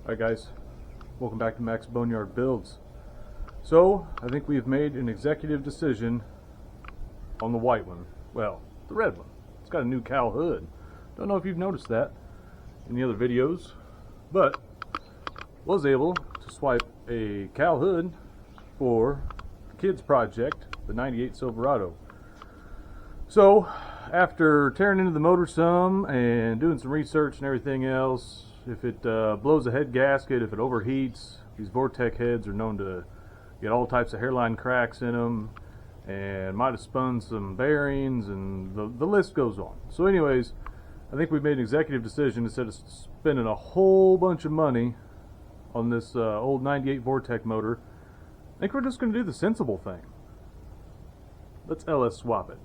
Alright guys, welcome back to Max Boneyard Builds. So, I think we've made an executive decision on the white one. Well, the red one. It's got a new cowl hood. Don't know if you've noticed that in the other videos, but was able to swipe a cowl hood for the kids project, the 98 Silverado. So, after tearing into the motor some and doing some research and everything else, if it blows a head gasket, if it overheats, these Vortec heads are known to get all types of hairline cracks in them, and might have spun some bearings, and the list goes on. So anyways, I think we made an executive decision. Instead of spending a whole bunch of money on this old 98 Vortec motor, I think we're just going to do the sensible thing. Let's LS swap it.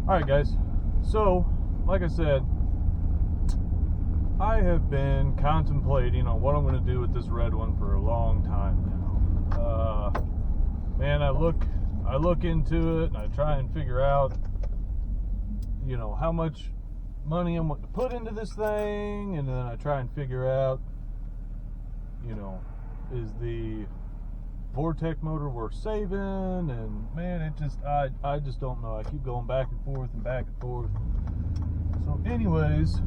Alright guys, so like I said, I have been contemplating on what I'm going to do with this red one for a long time now. Man, I look into it and I try and figure out, you know, how much money I'm going to put into this thing, and then I try and figure out, you know, is the Vortec motor worth saving? And man, it just I just don't know. I keep going back and forth and back and forth. So anyways,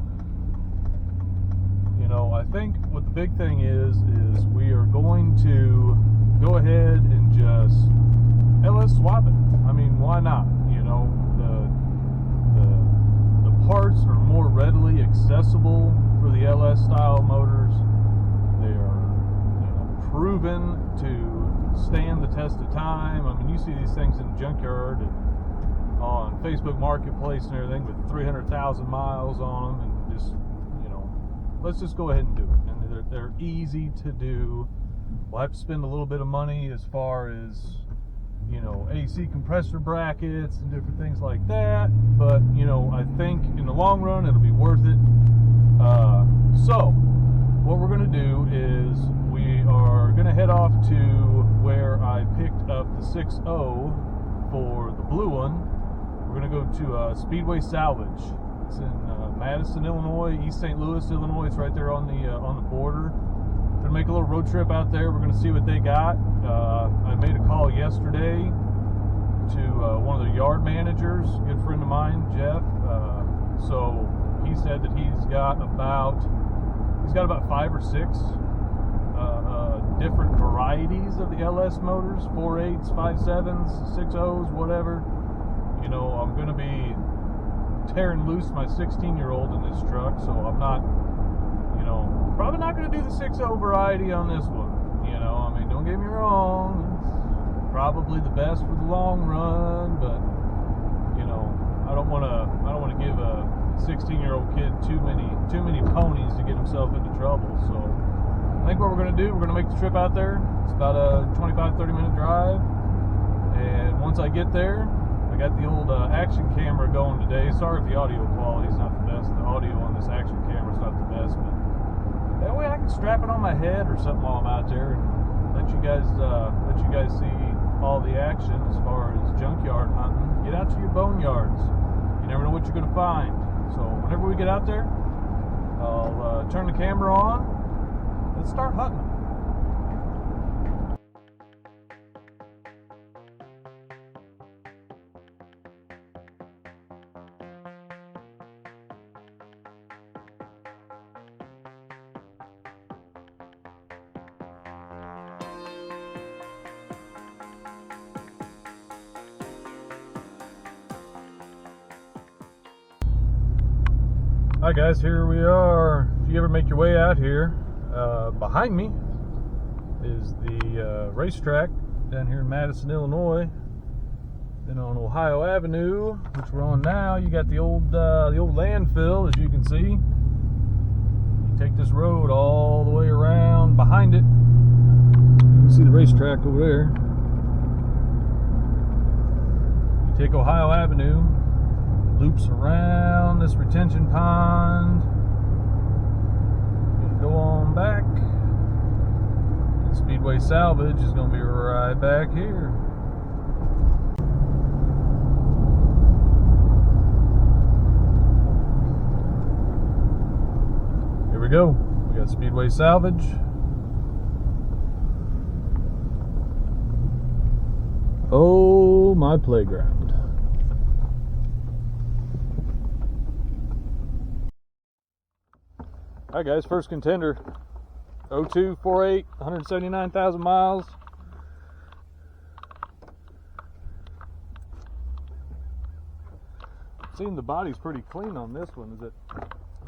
you know, I think what the big thing is we are going to go ahead and just LS swap it. I mean, why not? You know, the parts are more readily accessible for the LS style motors. They are, you know, proven to stand the test of time. I mean, you see these things in the junkyard and on Facebook Marketplace and everything with 300,000 miles on them, and just, you know, let's just go ahead and do it. And they're easy to do. We'll have to spend a little bit of money as far as, you know, AC compressor brackets and different things like that, but, you know, I think in the long run it'll be worth it. So what we're going to do is we are going to head off to where I picked up the 6.0 for the blue one. We're going to go to Speedway Salvage. It's in Madison, Illinois, East St. Louis, Illinois. It's right there on the border. Going to make a little road trip out there. We're going to see what they got. I made a call yesterday to one of the yard managers, a good friend of mine, Jeff. So he said that he's got about 5 or 6 different varieties of the LS motors, 4.8s, 5.7s, 6.0s, whatever. You know, I'm going to be tearing loose my 16-year-old in this truck, so I'm not, you know, probably not going to do the 6.0 variety on this one. You know, I mean, don't get me wrong, it's probably the best for the long run, but, you know, I don't want to give a 16-year-old kid too many ponies to get himself into trouble. So I think what we're going to do, we're going to make the trip out there. It's about a 25-30 minute drive, and once I get there, I got the old action camera going today. Sorry if the audio quality is not the best. The audio on this action camera is not the best, but that way I can strap it on my head or something while I'm out there and let you guys see all the action as far as junkyard hunting. Get out to your boneyards. You never know what you're going to find. So whenever we get out there, I'll turn the camera on. Let's start hunting. Hi guys, here we are. If you ever make your way out here, behind me is the racetrack down here in Madison, Illinois. Then on Ohio Avenue, which we're on now, you got the old landfill, as you can see. You take this road all the way around behind it. You can see the racetrack over there. You take Ohio Avenue, loops around this retention pond. Gonna go on back. And Speedway Salvage is gonna be right back here. Here we go. We got Speedway Salvage. Oh, my playground. Alright guys, first contender. 0248, 179,000 miles. Seeing the body's pretty clean on this one. Is it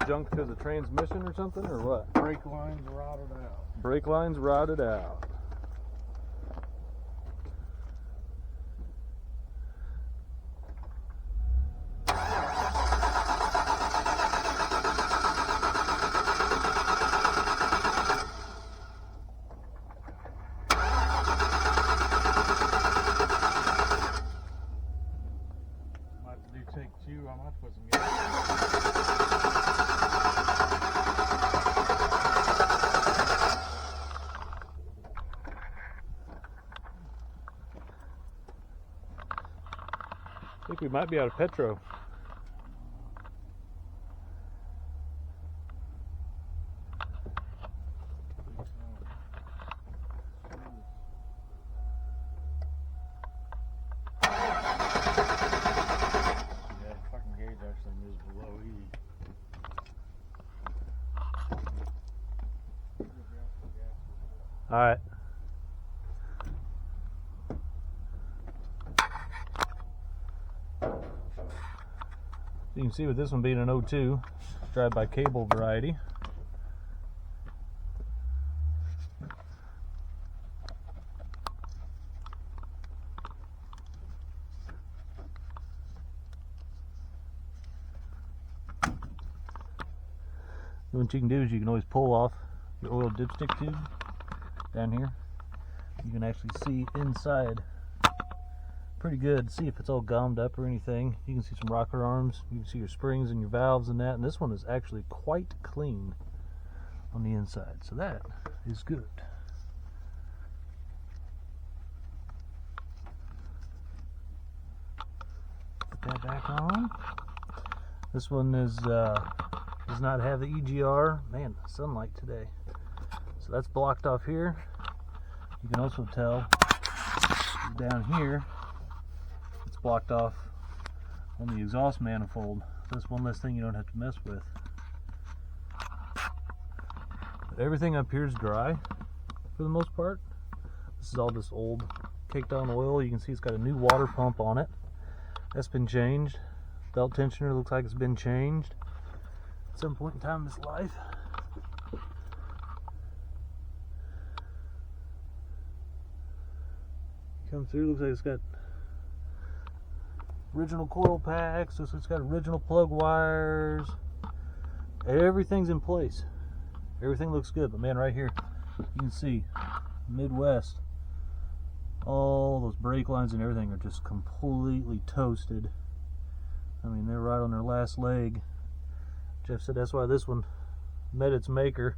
junk because of transmission or something, or what? Brake lines rotted out. Brake lines rotted out. Take two, I might put some gas. I think we might be out of petro. All right. You can see with this one being an 02, drive-by cable variety. What you can do is you can always pull off your oil dipstick tube down here. You can actually see inside pretty good, see if it's all gummed up or anything. You can see some rocker arms, you can see your springs and your valves and that, and this one is actually quite clean on the inside, so that is good. Put that back on. This one is does not have the EGR. Man, sunlight today. So that's blocked off here. You can also tell down here it's blocked off on the exhaust manifold. So that's one less thing you don't have to mess with. But everything up here is dry for the most part. This is all this old caked on oil. You can see it's got a new water pump on it. That's been changed. Belt tensioner looks like it's been changed at some point in time in its life. Come through, looks like it's got original coil packs, looks like it's got original plug wires. Everything's in place. Everything looks good, but man, right here you can see Midwest, all those brake lines and everything are just completely toasted. I mean, they're right on their last leg. Jeff said that's why this one met its maker.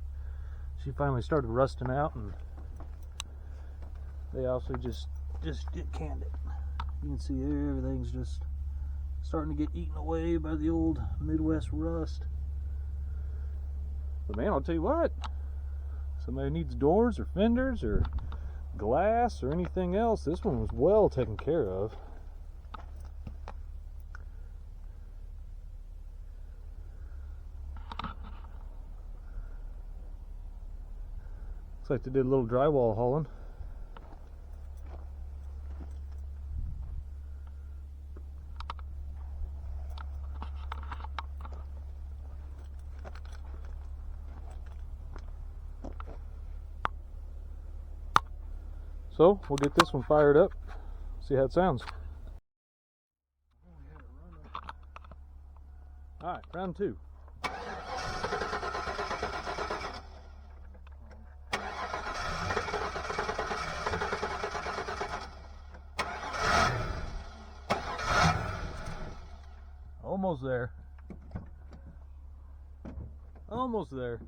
She finally started rusting out, and they also just canned it. You can see everything's just starting to get eaten away by the old Midwest rust. But man, I'll tell you what, somebody needs doors or fenders or glass or anything else, this one was well taken care of. Looks like they did a little drywall hauling. So we'll get this one fired up, see how it sounds. Alright, round two. Oh Almost there. Almost there.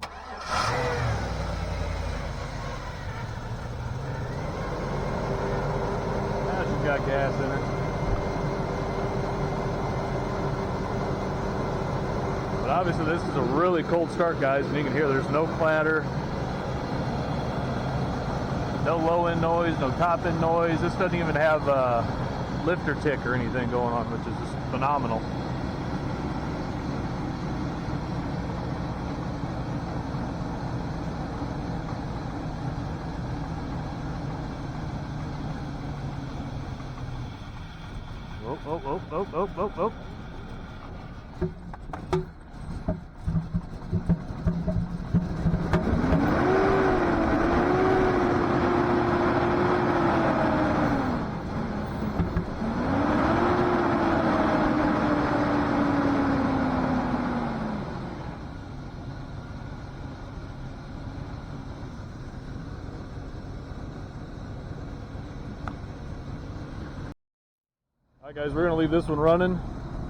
Now she's got gas in her. But obviously this is a really cold start, guys, and you can hear there's no clatter. No low end noise, no top end noise. This doesn't even have lifter tick or anything going on, which is just phenomenal. Oh. Alright guys, we're going to leave this one running.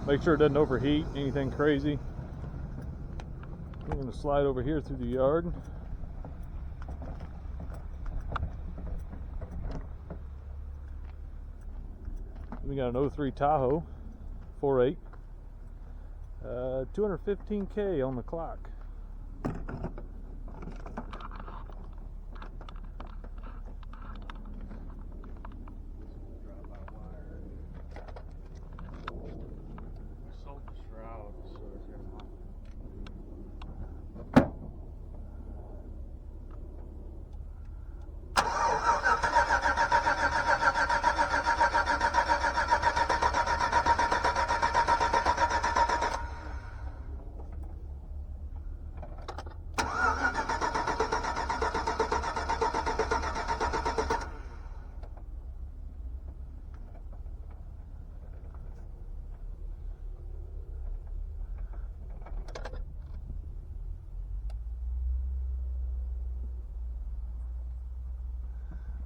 Make sure it doesn't overheat, anything crazy. We're going to slide over here through the yard. We got an 03 Tahoe, 4.8. 215K on the clock.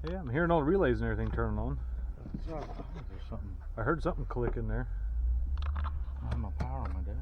Yeah, I'm hearing all the relays and everything turning on. There's something. I heard something click in there. I have my power on my dash.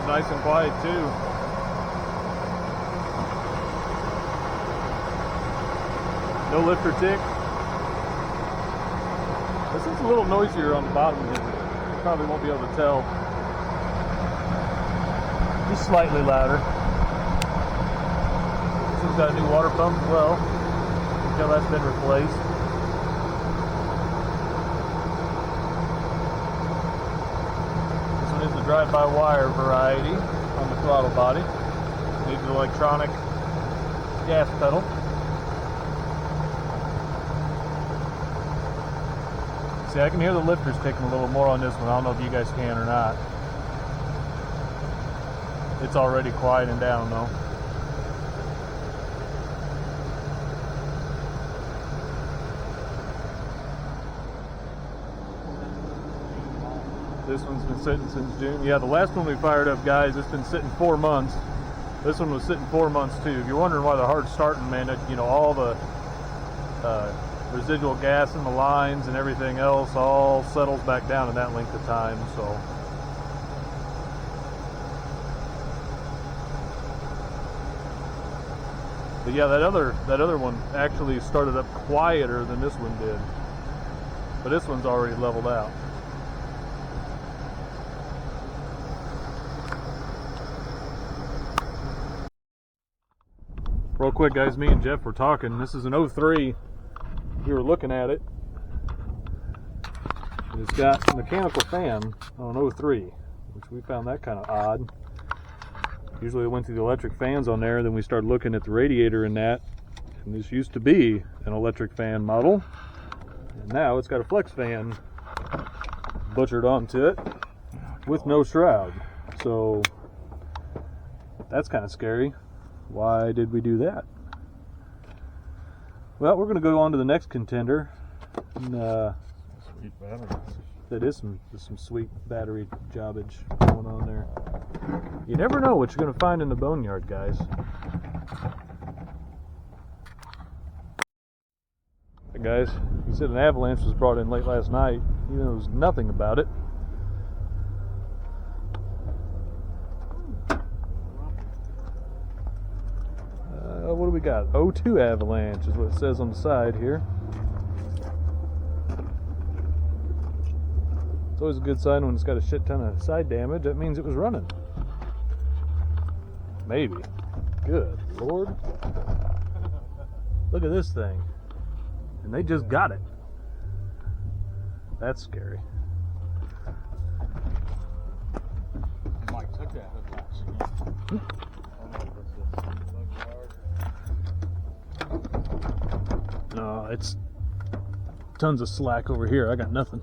Nice and quiet too. No lifter tick. This is a little noisier on the bottom. You probably won't be able to tell. Just slightly louder. This one's got a new water pump as well. Until that's been replaced. The drive-by-wire variety on the throttle body. Needs an electronic gas pedal. See, I can hear the lifters ticking a little more on this one. I don't know if you guys can or not. It's already quieting down though. This one's been sitting since June. Yeah, the last one we fired up, guys, it's been sitting 4 months. This one was sitting 4 months too. If you're wondering why they're hard starting, man, you know, all the residual gas in the lines and everything else all settles back down in that length of time. So, but yeah, that other one actually started up quieter than this one did. But this one's already leveled out. Real quick, guys, me and Jeff were talking. This is an 03. We were looking at it. It's got a mechanical fan on an 03, which we found that kind of odd. Usually we went through the electric fans on there, then we started looking at the radiator in that. And this used to be an electric fan model. And now it's got a flex fan butchered onto it with no shroud. So that's kind of scary. Why did we do that? Well, we're going to go on to the next contender. And, Sweet battery. that is some sweet battery jobbage going on there. You never know what you're going to find in the boneyard, guys. Hey guys, you said an avalanche was brought in late last night. You know, there's nothing about it. What do we got? O2 avalanche is what it says on the side here. It's always a good sign when it's got a shit ton of side damage. That means it was running. Maybe. Good Lord. Look at this thing. And they just got it. That's scary. Mike took that hook. No, it's tons of slack over here. I got nothing.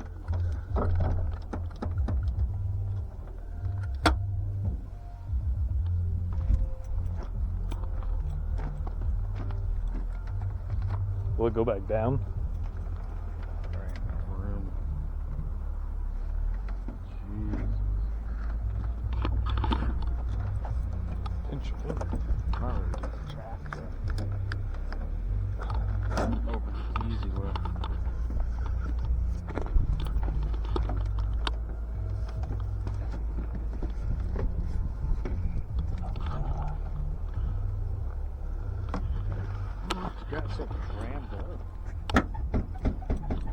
Will it go back down? There ain't enough room. Jeez. Pinch it in. Probably get jacked up. Open it easy way. It's got something rammed up.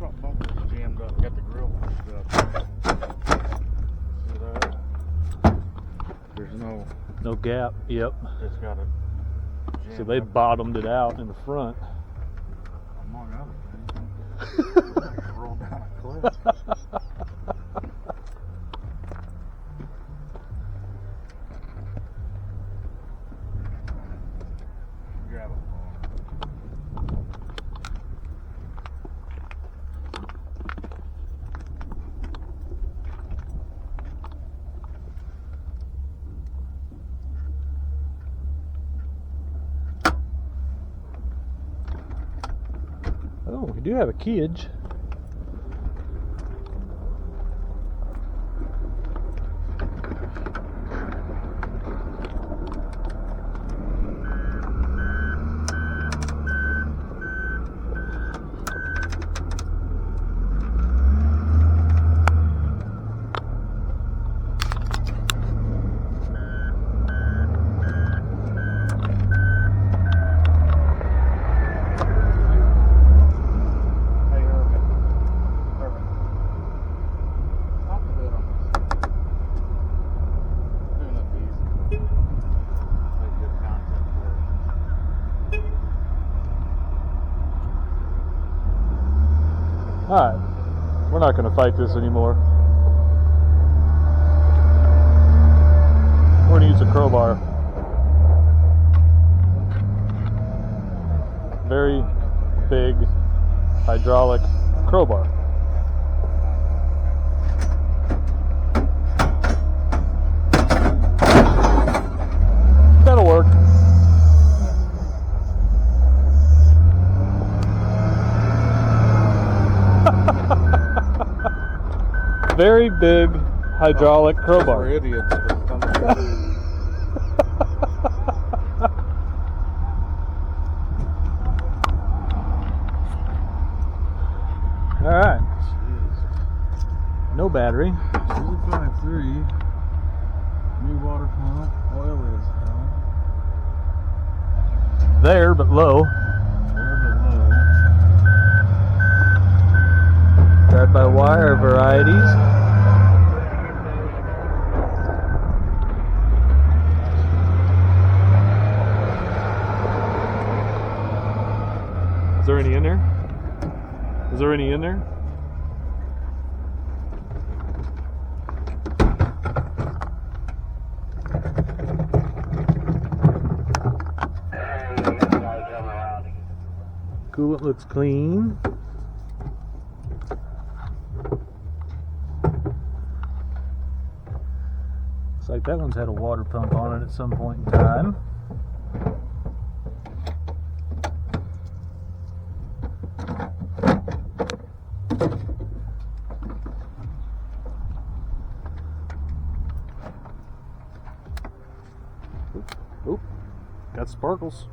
Got bumpers jammed up. Got the grill pushed up. See that? There's No gap. Yep. it's got it. So they bottomed it out in the front. Among other things. Roll down a cliff. Grab a phone. Oh, we do have a keyage. Alright, we're not going to fight this anymore. We're going to use a crowbar. Very big hydraulic crowbar. That'll work. Very big hydraulic crowbar. We're idiots. Alright. No battery. 253. New water pump. Oil is hell. There, but low. There below. Drive by wire varieties. Is there any in there? Is there any in there? Coolant looks clean. like that one's had a water pump on it at some point in time. Oop, got sparkles.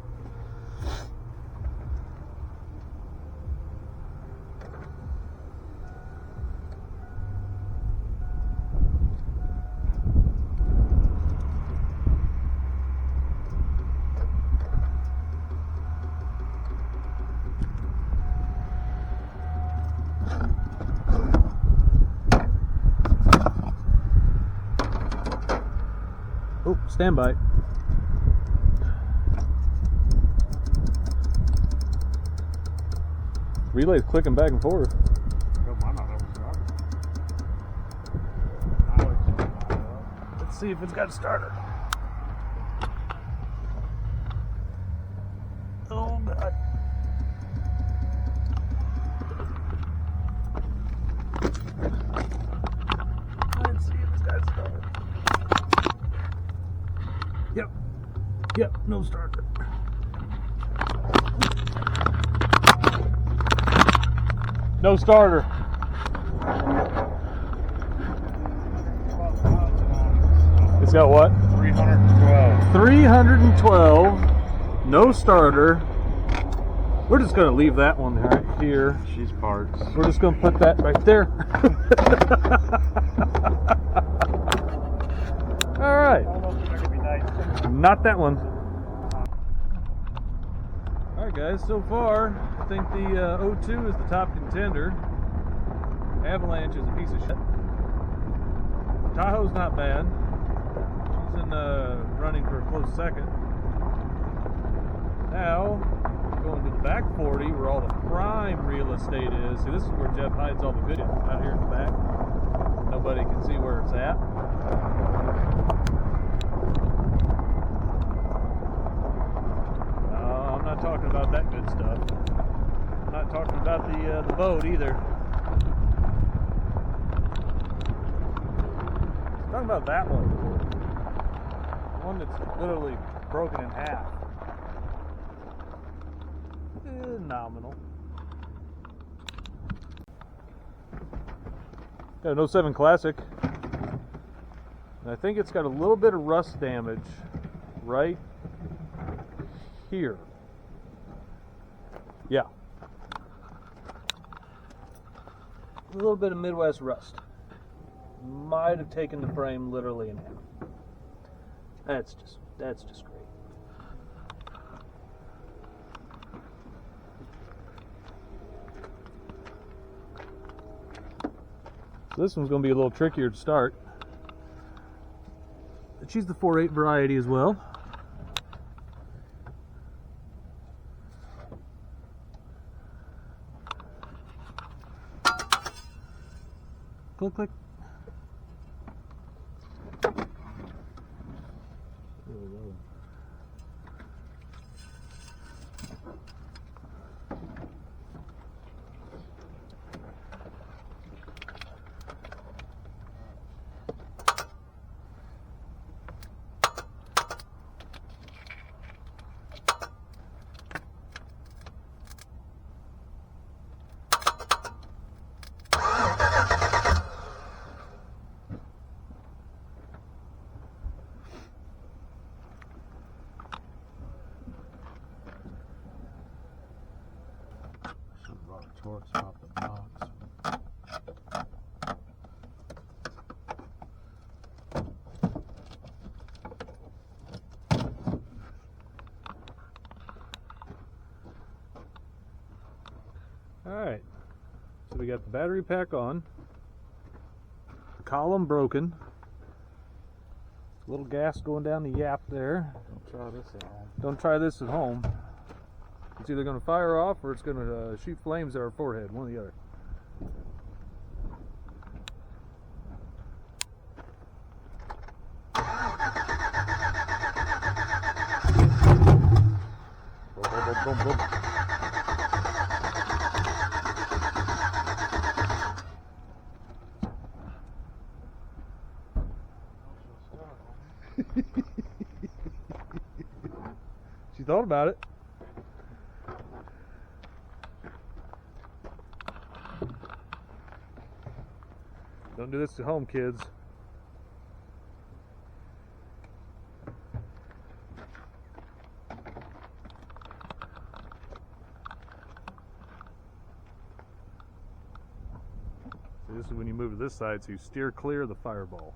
Oh, stand by. Relay's clicking back and forth. Let's see if it's got a starter. Oh God. Let's see if it's got a starter. Yep, no starter. No starter. It's got what? 312. 312. No starter. We're just going to leave that one right here. She's parts. We're just going to put that right there. All right. Not that one. Alright guys, so far I think the O2 is the top contender. Avalanche is a piece of shit. Tahoe's not bad. She's in running for a close second. Now, going to the back 40 where all the prime real estate is. See, this is where Jeff hides all the good info, out here in the back. Nobody can see where it's at. I'm not talking about that good stuff. I'm not talking about the boat either. I'm talking about that one. The one that's literally broken in half. Nominal. Got an 07 Classic. And I think it's got a little bit of rust damage right here. Yeah. A little bit of Midwest rust. Might have taken the frame literally in half. That's just great. So this one's going to be a little trickier to start. But she's the 4.8 variety as well. Click, click. Torques off the box. Alright, so we got the battery pack on, the column broken, a little gas going down the yap there. Don't try this at home. Don't try this at home. It's either going to fire off or it's going to shoot flames at our forehead, one or the other. Boom, boom, boom, boom, boom. She thought about it. Don't do this to home, kids. See, this is when you move to this side, so you steer clear of the fireball.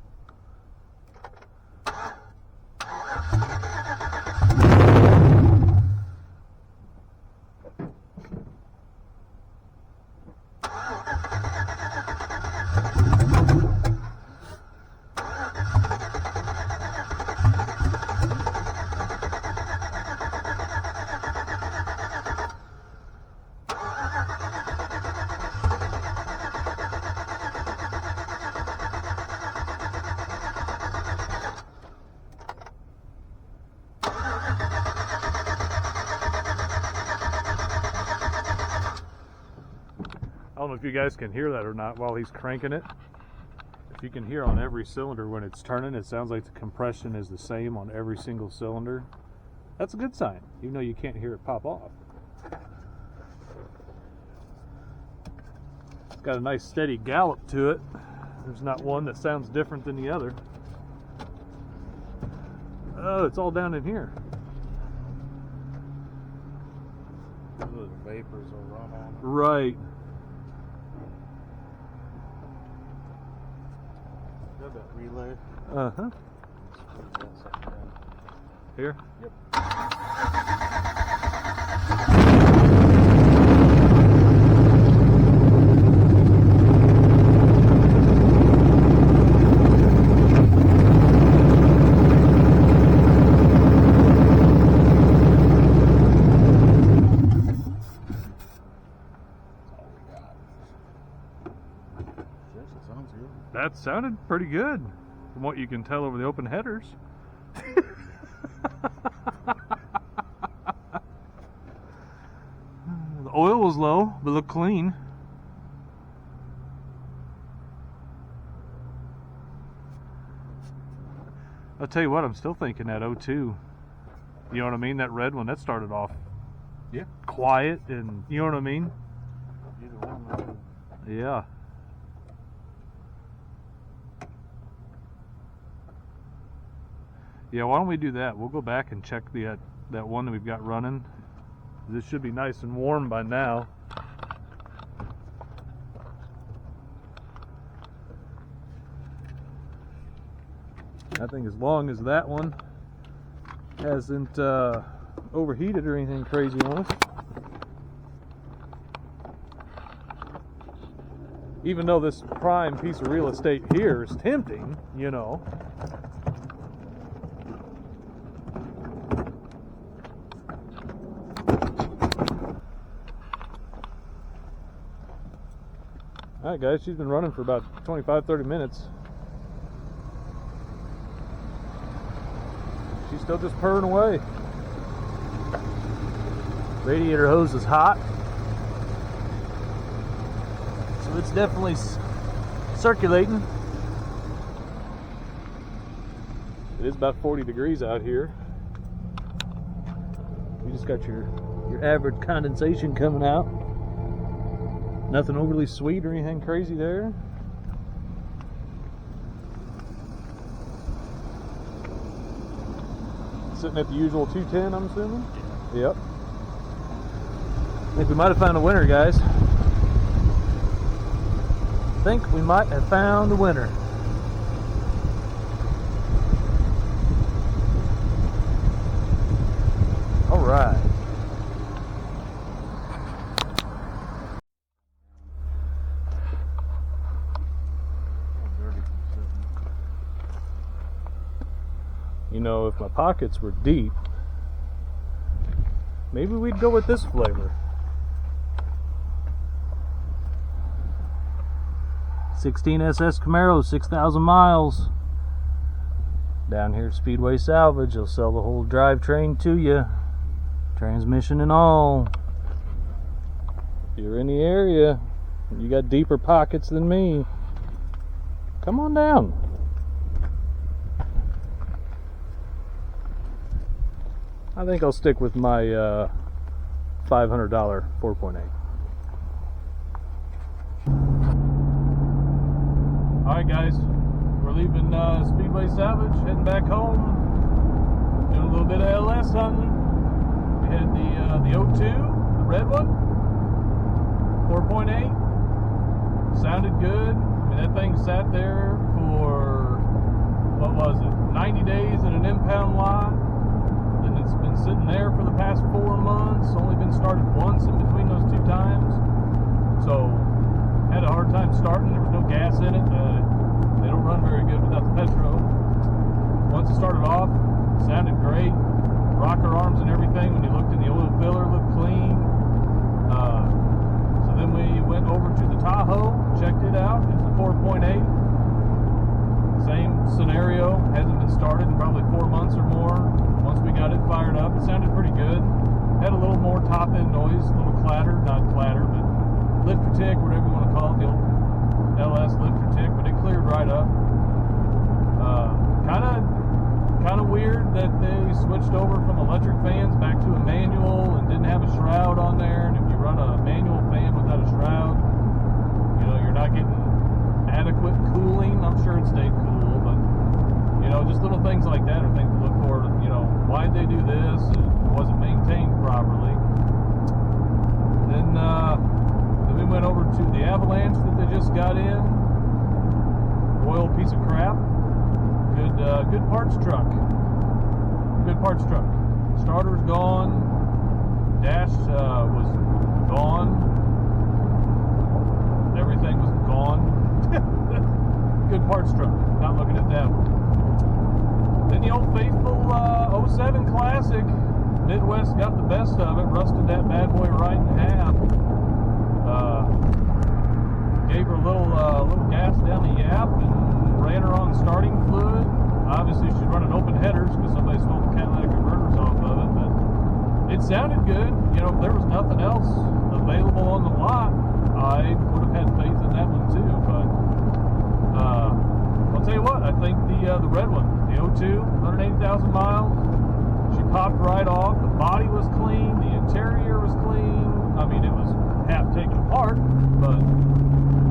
I don't know if you guys can hear that or not while he's cranking it. If you can hear on every cylinder when it's turning, it sounds like the compression is the same on every single cylinder. That's a good sign, even though you can't hear it pop off. It's got a nice steady gallop to it. There's not one that sounds different than the other. Oh, it's all down in here. The vapors will run on it. Right. Got that relay. Uh-huh. Here? Yep. That sounded pretty good from what you can tell over the open headers. The oil was low, but looked clean. I'll tell you what, I'm still thinking that 02. You know what I mean? That red one, that started off quiet and, you know what I mean? Either one. Yeah. Yeah, why don't we do that? We'll go back and check the that one that we've got running. This should be nice and warm by now. I think as long as that one hasn't overheated or anything crazy on us. Even though this prime piece of real estate here is tempting, you know. Alright guys, she's been running for about 25-30 minutes. She's still just purring away. Radiator hose is hot. So it's definitely circulating. It is about 40 degrees out here. You just got your average condensation coming out. Nothing overly sweet or anything crazy there. Sitting at the usual 210, I'm assuming? Yep. I think we might have found a winner, guys. I think we might have found a winner. All right. You know, if my pockets were deep, maybe we'd go with this flavor. 16 SS Camaro, 6,000 miles. Down here at Speedway Salvage, they'll sell the whole drivetrain to you. Transmission and all. If you're in the area, you got deeper pockets than me, come on down. I think I'll stick with my $500 4.8. Alright guys, we're leaving Speedway Salvage, heading back home, doing a little bit of LS hunting. We had the O2, the red one, 4.8, sounded good. I mean, that thing sat there for, what was it, 90 days in an impound lot. Then it's been sitting there for the past 4 months, only been started once in between those 2 times. So, had a hard time starting, there was no gas in it. They don't run very good without the petro. Once it started off, it sounded great. Rocker arms and everything, when you looked in the oil filler, looked clean. So then we went over to the Tahoe, checked it out. It's a 4.8. Same scenario, hasn't been started in probably 4 months or more. Once we got it fired up, it sounded pretty good. Had a little more top end noise, a little clatter, not clatter, but lifter tick, whatever you want to call it, the old LS lifter tick, but it cleared right up. Kind of weird that they switched over from electric fans back to a manual and didn't have a shroud on there. And if you run a manual fan without a shroud, you know, you're not getting adequate cooling. I'm sure it stayed cool, but you know, just little things like that are things to look for. You know, why'd they do this? It wasn't maintained properly. Then we went over to the Avalanche that they just got in. Royal piece of crap. Good parts truck. Good parts truck. Starter's gone. Dash was gone. Everything was gone. Good parts truck. Not looking at that one. Then the old faithful 07 Classic. Midwest got the best of it. Rusted that bad boy right in half. Gave her a little gas down the yap and ran her on starting fluid. Obviously she's running open headers because somebody stole the catalytic converters off of it, but it sounded good. You know, if there was nothing else available on the lot, I would have had faith in that one too. But I'll tell you what, I think the red one, the O2, 180,000 miles, she popped right off. The body was clean, the interior was clean. I mean, it was half taken apart, but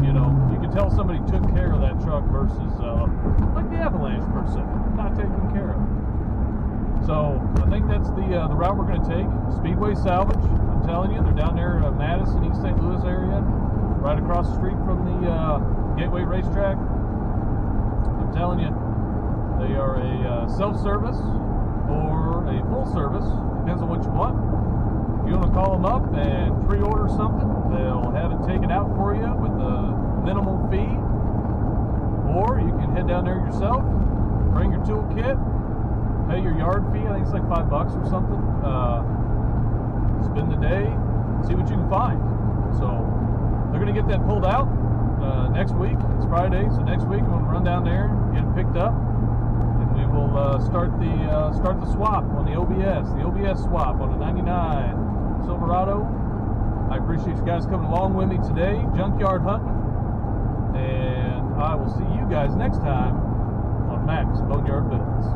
you know, you could tell somebody took care of that truck versus like the Avalanche per se, not taken care of. So I think that's the route we're going to take. Speedway Salvage. I'm telling you, they're down there in Madison, East St. Louis area, right across the street from the Gateway Racetrack. I'm telling you, they are a self-service or a full service, depends on what you want. If you want to call them up and pre-order something, they'll have it taken out for you with a minimal fee. Or you can head down there yourself, bring your toolkit, pay your yard fee, I think it's like $5 or something. Spend the day, see what you can find. So they're going to get that pulled out next week. It's Friday, so next week I'm going to run down there, get it picked up, and we will start the swap on the OBS swap on the 99 Silverado. I appreciate you guys coming along with me today, junkyard hunting, and I will see you guys next time on Max Boneyard Builds.